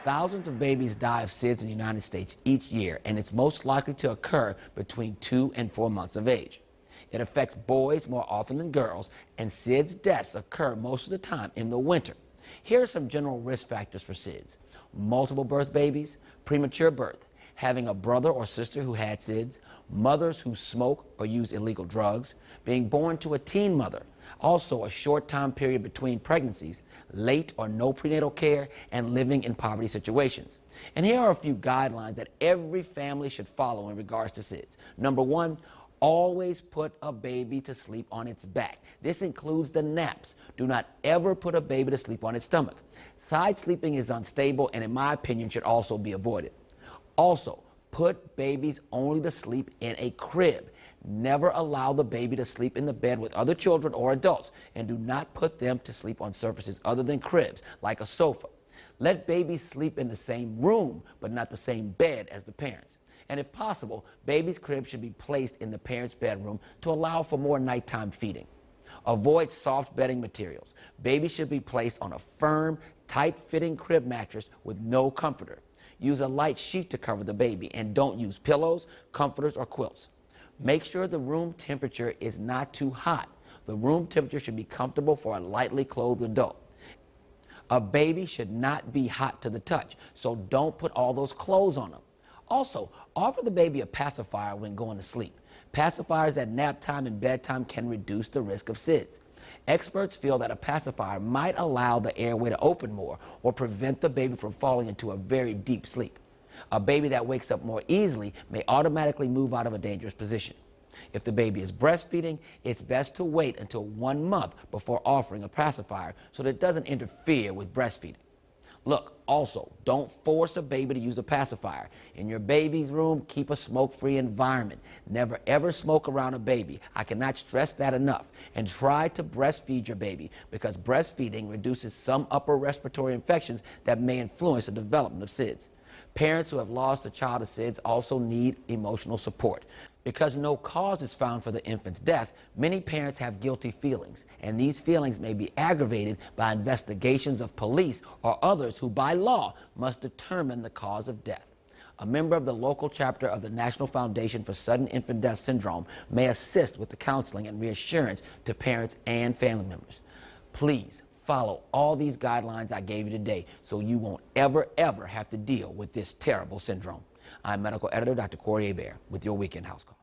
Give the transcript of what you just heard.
Thousands of babies die of SIDS in the United States each year, and it's most likely to occur between 2 and 4 months of age. It affects boys more often than girls, and SIDS deaths occur most of the time in the winter. Here are some general risk factors for SIDS. Multiple birth babies, premature birth, having a brother or sister who had SIDS, mothers who smoke or use illegal drugs, being born to a teen mother, also a short time period between pregnancies, late or no prenatal care, and living in poverty situations. And here are a few guidelines that every family should follow in regards to SIDS. Number one, always put a baby to sleep on its back. This includes the naps. Do not ever put a baby to sleep on its stomach. Side sleeping is unstable and, in my opinion, should also be avoided. Also, put babies only to sleep in a crib. Never allow the baby to sleep in the bed with other children or adults, and do not put them to sleep on surfaces other than cribs, like a sofa. Let babies sleep in the same room, but not the same bed as the parents. And if possible, baby's crib should be placed in the parent's bedroom to allow for more nighttime feeding. Avoid soft bedding materials. Babies should be placed on a firm, tight-fitting crib mattress with no comforter. Use a light sheet to cover the baby, and don't use pillows, comforters, or quilts. Make sure the room temperature is not too hot. The room temperature should be comfortable for a lightly clothed adult. A baby should not be hot to the touch, so don't put all those clothes on them. Also, offer the baby a pacifier when going to sleep. Pacifiers at nap time and bedtime can reduce the risk of SIDS. Experts feel that a pacifier might allow the airway to open more or prevent the baby from falling into a very deep sleep. A baby that wakes up more easily may automatically move out of a dangerous position. If the baby is breastfeeding, it's best to wait until 1 month before offering a pacifier so that it doesn't interfere with breastfeeding. Look, also, don't force a baby to use a pacifier. In your baby's room, keep a smoke-free environment. Never ever smoke around a baby. I cannot stress that enough. And try to breastfeed your baby, because breastfeeding reduces some upper respiratory infections that may influence the development of SIDS. Parents who have lost a child to SIDS also need emotional support. Because no cause is found for the infant's death, many parents have guilty feelings, and these feelings may be aggravated by investigations of police or others who, by law, must determine the cause of death. A member of the local chapter of the National Foundation for Sudden Infant Death Syndrome may assist with the counseling and reassurance to parents and family members. Please follow all these guidelines I gave you today so you won't ever have to deal with this terrible syndrome. I'm medical editor Dr. Corey Hebert with your Weekend House Call.